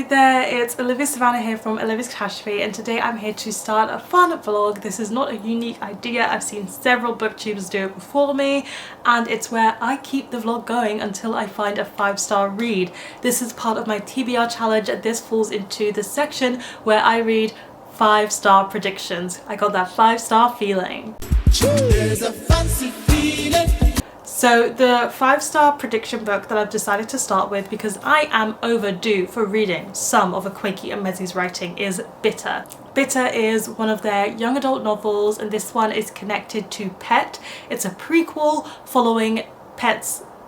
there, it's Olivia-Savannah here from Olivia's Catastrophe, and today I'm here to start a fun vlog. This is not a unique idea, I've seen several booktubers do it before me, and it's where I keep the vlog going until I find a 5-star read. This is part of my TBR challenge, and this falls into the section where I read 5-star predictions. I got that 5-star feeling. There's a fancy feeling. So the 5-star prediction book that I've decided to start with, because I am overdue for reading some of Akwaeke Emezi's writing, is Bitter. Bitter is one of their young adult novels, and this one is connected to Pet. It's a prequel following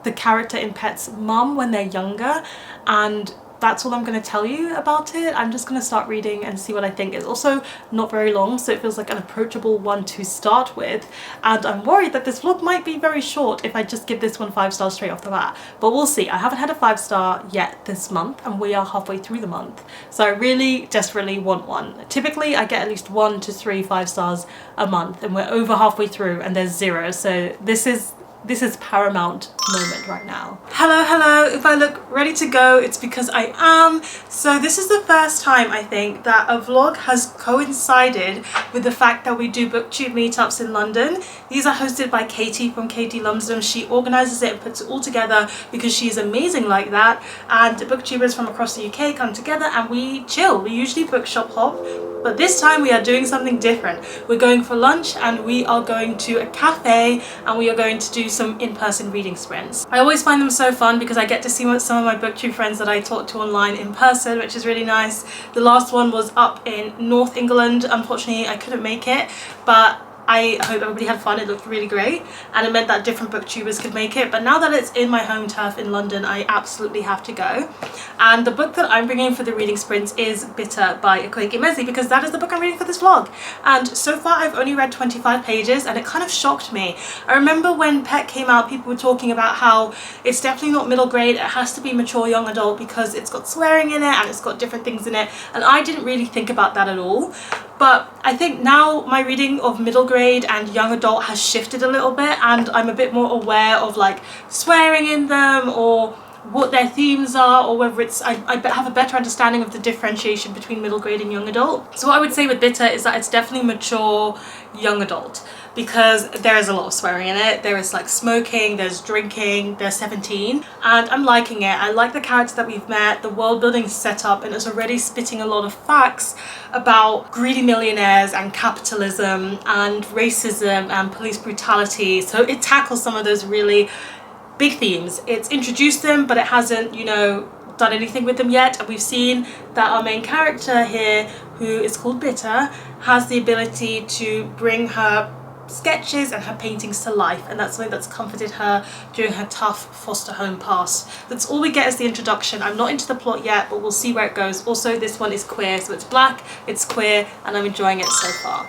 the character in Pet's mum when they're younger, and that's all I'm going to tell you about it. I'm just going to start reading and see what I think. It's also not very long, so it feels like an approachable one to start with, and I'm worried that this vlog might be very short if I just give this one 5 stars straight off the bat, but we'll see. I haven't had a 5-star yet this month, and we are halfway through the month, so I really desperately want one. Typically I get at least 1 to 3 5-stars a month, and we're over halfway through and there's 0, so this is paramount moment right now. Hello, if I look ready to go, it's because I am. So this is the first time I think that a vlog has coincided with the fact that we do booktube meetups in London. These are hosted by Katie from Katie Lumsden. She organises it and puts it all together because she's amazing like that, and booktubers from across the UK come together and we chill. We usually bookshop hop, but this time we are doing something different. We're going for lunch and we are going to a cafe and we are going to do some in-person reading sprints. I always find them so fun because I get to see some of my booktube friends that I talk to online in person, which is really nice. The last one was up in North England. Unfortunately I couldn't make it, but I hope everybody had fun. It looked really great and it meant that different booktubers could make it, but now that it's in my home turf in London, I absolutely have to go. And the book that I'm bringing for the reading sprints is Bitter by Akwaeke Emezi, because that is the book I'm reading for this vlog, and so far I've only read 25 pages and it kind of shocked me. I remember when Pet came out, people were talking about how it's definitely not middle grade, it has to be mature young adult because it's got swearing in it and it's got different things in it, and I didn't really think about that at all. But I think now my reading of middle grade and young adult has shifted a little bit, and I'm a bit more aware of like swearing in them or what their themes are, or whether it's I have a better understanding of the differentiation between middle grade and young adult. So what I would say with Bitter is that it's definitely mature young adult, because there is a lot of swearing in it. There is like smoking, there's drinking, there's 17, and I'm liking it. I like the characters that we've met, the world building is set up, and it's already spitting a lot of facts about greedy millionaires and capitalism and racism and police brutality. So it tackles some of those really big themes. It's introduced them, but it hasn't, you know, done anything with them yet, and we've seen that our main character here, who is called Bitter, has the ability to bring her sketches and her paintings to life, and that's something that's comforted her during her tough foster home past. That's all we get as the introduction. I'm not into the plot yet, but we'll see where it goes. Also, this one is queer, so it's black, it's queer, and I'm enjoying it so far.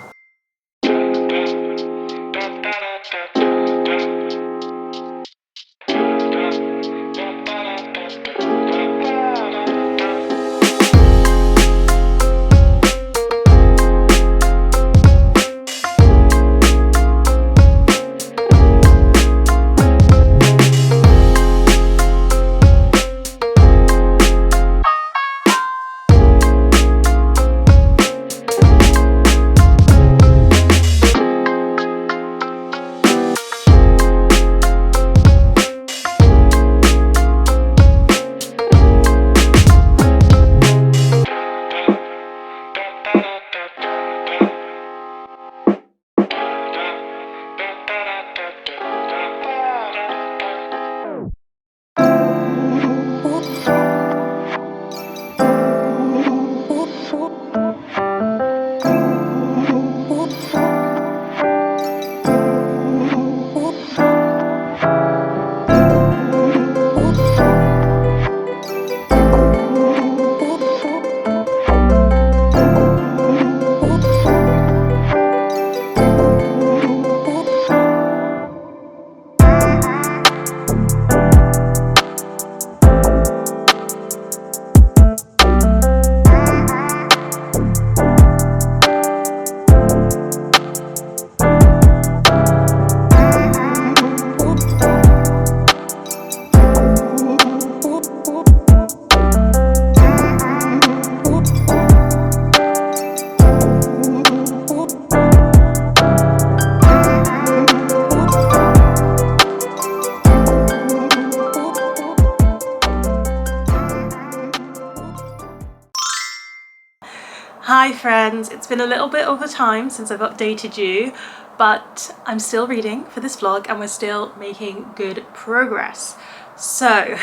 Hi friends, it's been a little bit over time since I've updated you, but I'm still reading for this vlog and we're still making good progress. So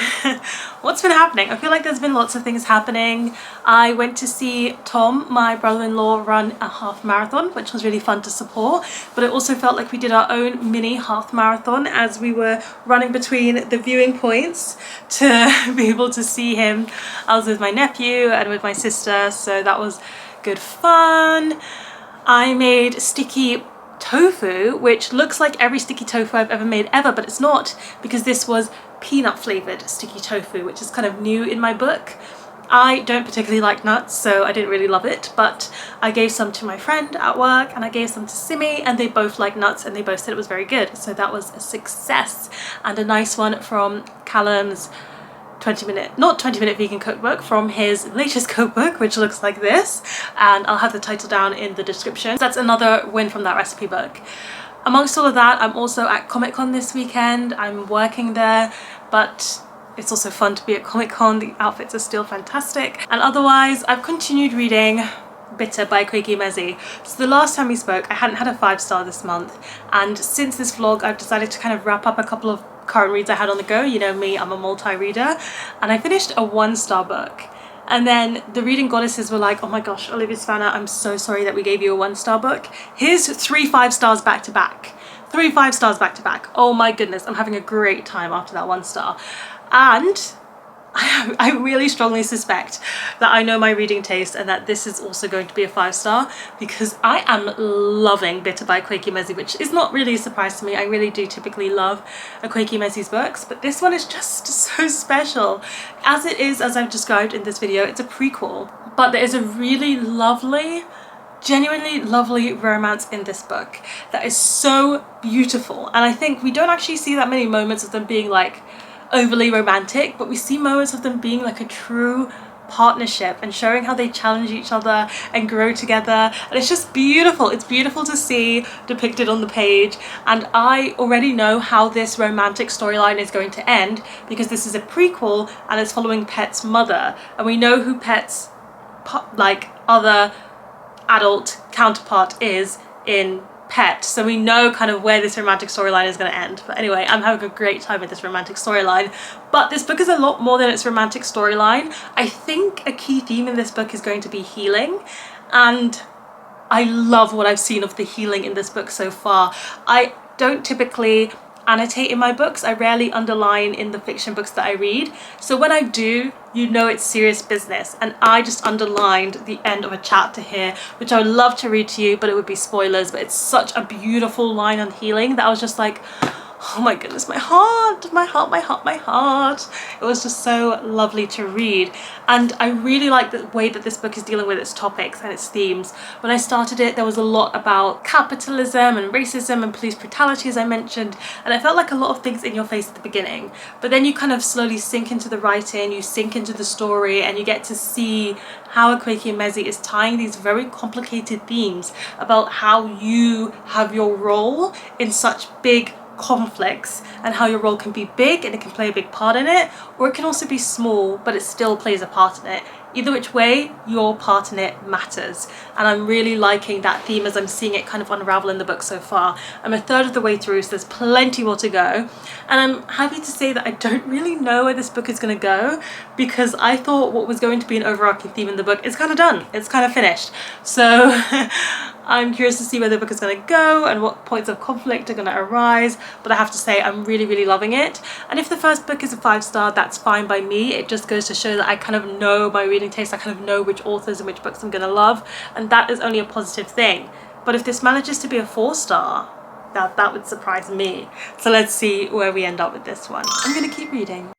what's been happening? I feel like there's been lots of things happening. I went to see Tom, my brother-in-law, run a half marathon, which was really fun to support, but it also felt like we did our own mini half marathon as we were running between the viewing points to be able to see him. I was with my nephew and with my sister, so that was good fun. I made sticky tofu, which looks like every sticky tofu I've ever made ever, but it's not, because this was peanut flavored sticky tofu, which is kind of new in my book. I don't particularly like nuts, so I didn't really love it, but I gave some to my friend at work and I gave some to Simi, and they both like nuts and they both said it was very good, so that was a success. And a nice one from Callum's 20-minute vegan cookbook, from his latest cookbook, which looks like this, and I'll have the title down in the description. That's another win from that recipe book. Amongst all of that, I'm also at Comic-Con this weekend. I'm working there, but it's also fun to be at Comic-Con. The outfits are still fantastic. And otherwise, I've continued reading Bitter by Kweki Mezi. So the last time we spoke, I hadn't had a 5-star this month, and since this vlog I've decided to kind of wrap up a couple of current reads I had on the go. You know me, I'm a multi-reader, and I finished a 1-star book. And then the reading goddesses were like, oh my gosh, Olivia-Savannah, I'm so sorry that we gave you a 1-star book. Here's 3 5-stars back to back. 3 5-stars back to back. Oh my goodness, I'm having a great time after that 1-star. And I really strongly suspect that I know my reading taste and that this is also going to be a 5-star, because I am loving Bitter by Kweki Mezi, which is not really a surprise to me. I really do typically love Kweki Mezi's books, but this one is just so special. As it is, as I've described in this video, it's a prequel, but there is a really lovely, genuinely lovely romance in this book that is so beautiful. And I think we don't actually see that many moments of them being like overly romantic, but we see moments of them being like a true partnership and showing how they challenge each other and grow together, and it's just beautiful. It's beautiful to see depicted on the page, and I already know how this romantic storyline is going to end because this is a prequel and it's following Pet's mother, and we know who Pet's like other adult counterpart is in Pet, so we know kind of where this romantic storyline is going to end. But anyway, I'm having a great time with this romantic storyline, but this book is a lot more than its romantic storyline. I think a key theme in this book is going to be healing, and I love what I've seen of the healing in this book so far. I don't typically annotate in my books. I rarely underline in the fiction books that I read, so when I do, you know it's serious business, and I just underlined the end of a chapter here, which I would love to read to you, but it would be spoilers. But it's such a beautiful line on healing that I was just like, oh my goodness, my heart, my heart, my heart, my heart. It was just so lovely to read, and I really like the way that this book is dealing with its topics and its themes. When I started it, there was a lot about capitalism and racism and police brutality, as I mentioned, and I felt like a lot of things in your face at the beginning, but then you kind of slowly sink into the writing, you sink into the story, and you get to see how Kweki Mezi is tying these very complicated themes about how you have your role in such big conflicts, and how your role can be big and it can play a big part in it, or it can also be small but it still plays a part in it. Either which way, your part in it matters, and I'm really liking that theme as I'm seeing it kind of unravel in the book so far. I'm a third of the way through, so there's plenty more to go, and I'm happy to say that I don't really know where this book is going to go, because I thought what was going to be an overarching theme in the book is kind of done, it's kind of finished. So I'm curious to see where the book is going to go and what points of conflict are going to arise, but I have to say I'm really loving it. And if the first book is a 5-star, that's fine by me. It just goes to show that I kind of know my reading taste, I kind of know which authors and which books I'm going to love, and that is only a positive thing. But if this manages to be a 4-star, that would surprise me. So let's see where we end up with this one. I'm going to keep reading.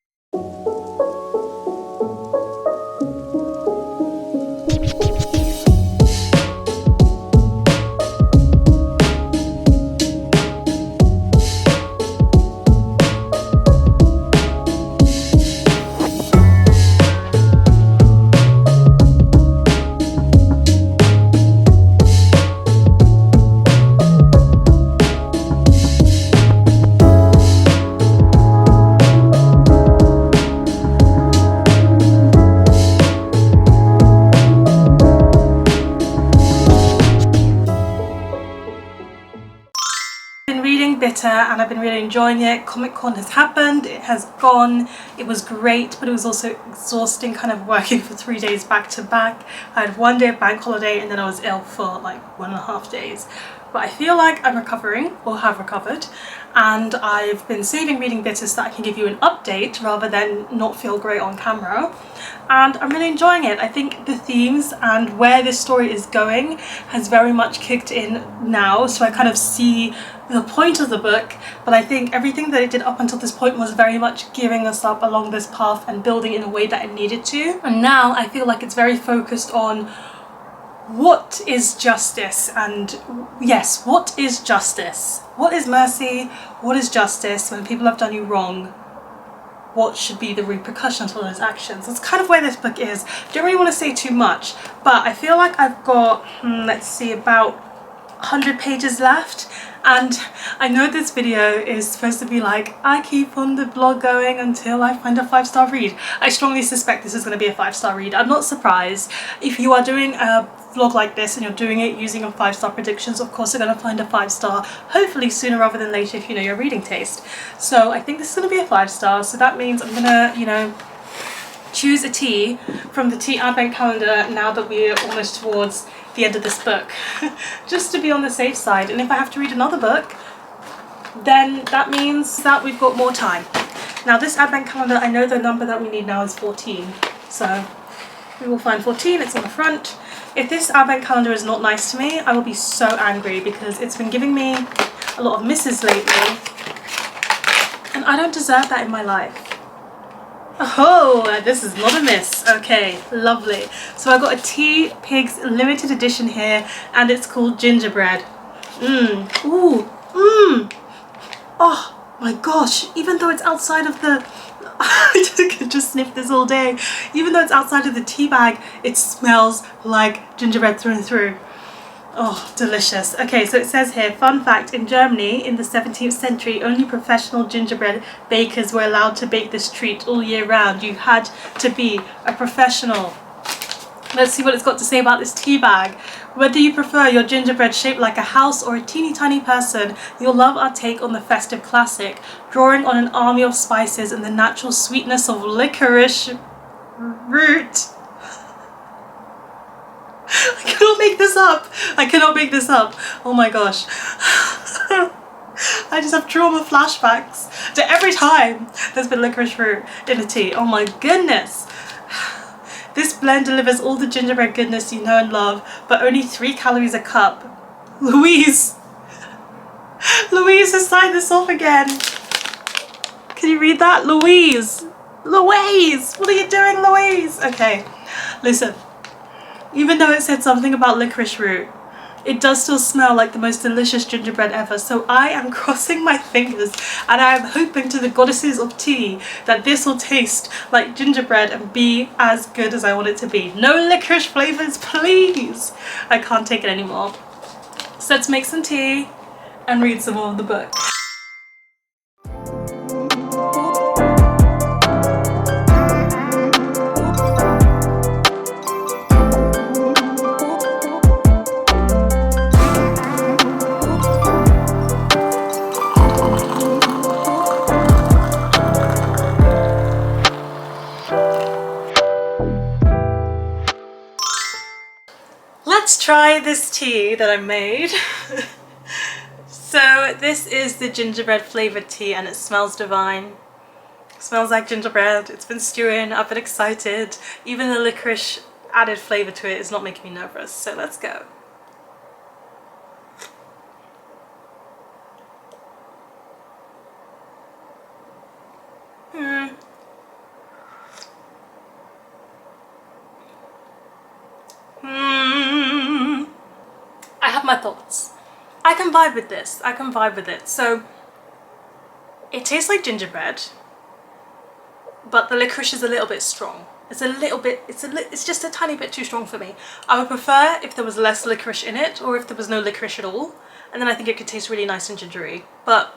bitter and I've been really enjoying it. Comic-Con has happened, it has gone, it was great, but it was also exhausting kind of working for 3 days back to back. I had 1 day of bank holiday and then I was ill for like 1.5 days. But I feel like I'm recovering, or have recovered, and I've been saving reading bitters so that I can give you an update rather than not feel great on camera. And I'm really enjoying it. I think the themes and where this story is going has very much kicked in now, so I kind of see the point of the book, but I think everything that it did up until this point was very much gearing us up along this path and building in a way that it needed to. And now I feel like it's very focused on what is justice, and yes, what is justice? What is mercy? What is justice when people have done you wrong? What should be the repercussions for those actions? That's kind of where this book is. Don't really want to say too much, but I feel like I've got, let's see, about 100 pages left. And I know this video is supposed to be like, I keep on the blog going until I find a 5-star read. I strongly suspect this is going to be a 5-star read. I'm not surprised. If you are doing a vlog like this and you're doing it using a 5-star predictions, of course you're going to find a 5-star, hopefully sooner rather than later if you know your reading taste. So I think this is going to be a 5-star, so that means I'm going to, you know, choose a tea from the tea advent calendar now that we're almost towards the end of this book, just to be on the safe side. And if I have to read another book, then that means that we've got more time. Now this advent calendar, I know the number that we need now is 14, so we will find 14, it's on the front. If this advent calendar is not nice to me, I will be so angry because it's been giving me a lot of misses lately and I don't deserve that in my life. Oh, this is not a miss. Okay, lovely. So I've got a Tea Pigs limited edition here and it's called Gingerbread. Ooh, oh my gosh, even though it's outside of the, I could just sniff this all day. Even though it's outside of the tea bag, it smells like gingerbread through and through. Oh, delicious. Okay, so it says here, fun fact, in Germany in the 17th century, only professional gingerbread bakers were allowed to bake this treat all year round. You had to be a professional. Let's see what it's got to say about this tea bag. Whether you prefer your gingerbread shaped like a house or a teeny tiny person, you'll love our take on the festive classic, drawing on an army of spices and the natural sweetness of licorice root. I cannot make this up. I cannot make this up. Oh my gosh. I just have trauma flashbacks to every time there's been licorice root in a tea. Oh my goodness. This blend delivers all the gingerbread goodness you know and love, but only 3 calories a cup. Louise has signed this off again. Can you read that? Louise, what are you doing, Louise? Okay, listen. Even though it said something about licorice root, it does still smell like the most delicious gingerbread ever, so I am crossing my fingers and I am hoping to the goddesses of tea that this will taste like gingerbread and be as good as I want it to be. No licorice flavours, please! I can't take it anymore. So let's make some tea and read some more of the book. Let's try this tea that I made. So this is the gingerbread flavoured tea and it smells divine. It smells like gingerbread. It's been stewing, I've been excited. Even the licorice added flavour to it is not making me nervous, so let's go. I have my thoughts. I can vibe with this. I can vibe with it. So it tastes like gingerbread, but the licorice is a little bit strong. It's a little bit, it's just a tiny bit too strong for me. I would prefer if there was less licorice in it, or if there was no licorice at all, and then I think it could taste really nice and gingery. But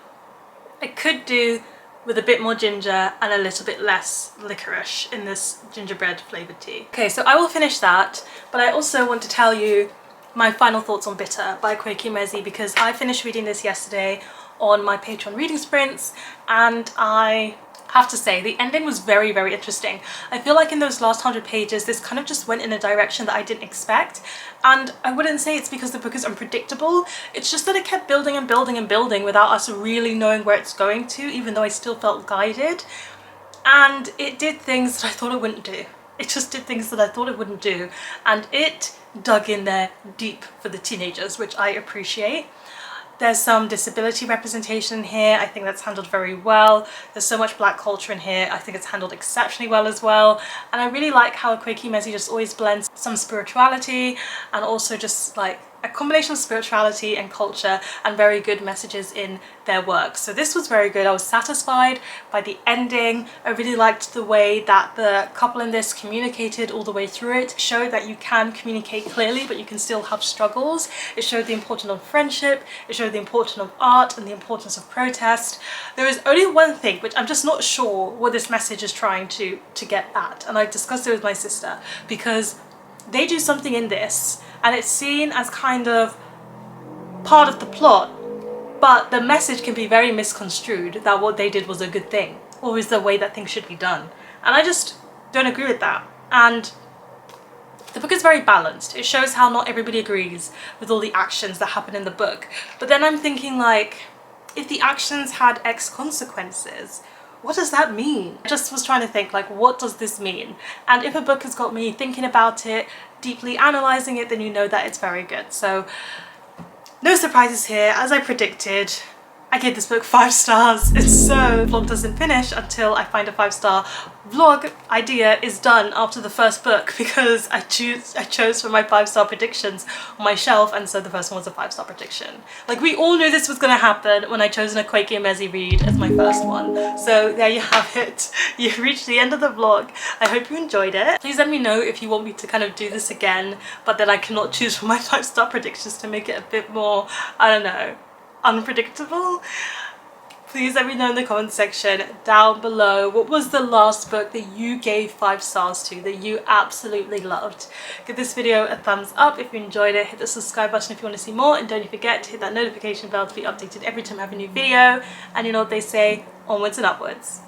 it could do with a bit more ginger and a little bit less licorice in this gingerbread flavoured tea. Okay, so I will finish that, but I also want to tell you my final thoughts on Bitter by Kweki Mezi, because I finished reading this yesterday on my Patreon reading sprints, and I have to say the ending was very, very interesting. I feel like in those last 100 pages this kind of just went in a direction that I didn't expect, and I wouldn't say it's because the book is unpredictable, it's just that it kept building and building and building without us really knowing where it's going to, even though I still felt guided. And it did things that I thought it wouldn't do. It just did things that I thought it wouldn't do, and it dug in there deep for the teenagers, which I appreciate. There's some disability representation in here. I think that's handled very well. There's so much black culture in here. I think it's handled exceptionally well as well. And I really like how Quakey Mezi just always blends some spirituality and also just like a combination of spirituality and culture and very good messages in their work. So this was very good. I was satisfied by the ending. I really liked the way that the couple in this communicated all the way through it. It showed that you can communicate clearly, but you can still have struggles. It showed the importance of friendship. It showed the importance of art and the importance of protest. There is only one thing which I'm just not sure what this message is trying to get at, and I discussed it with my sister, because they do something in this and it's seen as kind of part of the plot, but the message can be very misconstrued that what they did was a good thing or is the way that things should be done, and I just don't agree with that. And the book is very balanced. It shows how not everybody agrees with all the actions that happen in the book, but then I'm thinking, like, if the actions had X consequences, what does that mean? I just was trying to think, like, what does this mean? And if a book has got me thinking about it, deeply analysing it, then you know that it's very good. So no surprises here. As I predicted, I gave this book 5 stars. It's so, the vlog doesn't finish until I find a 5-star vlog idea is done after the first book, because I chose for my 5-star predictions on my shelf, and so the first one was a 5-star prediction. Like, we all knew this was gonna happen when I chose a Quakey Mezi read as my first one. So there you have it. You've reached the end of the vlog. I hope you enjoyed it. Please let me know if you want me to kind of do this again, but then I cannot choose from my 5-star predictions to make it a bit more, I don't know, unpredictable. Please let me know in the comment section down below, what was the last book that you gave 5 stars to, that you absolutely loved. Give this video a thumbs up if you enjoyed it, hit the subscribe button if you want to see more, and don't forget to hit that notification bell to be updated every time I have a new video. And you know what they say, onwards and upwards.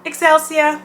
Excelsior!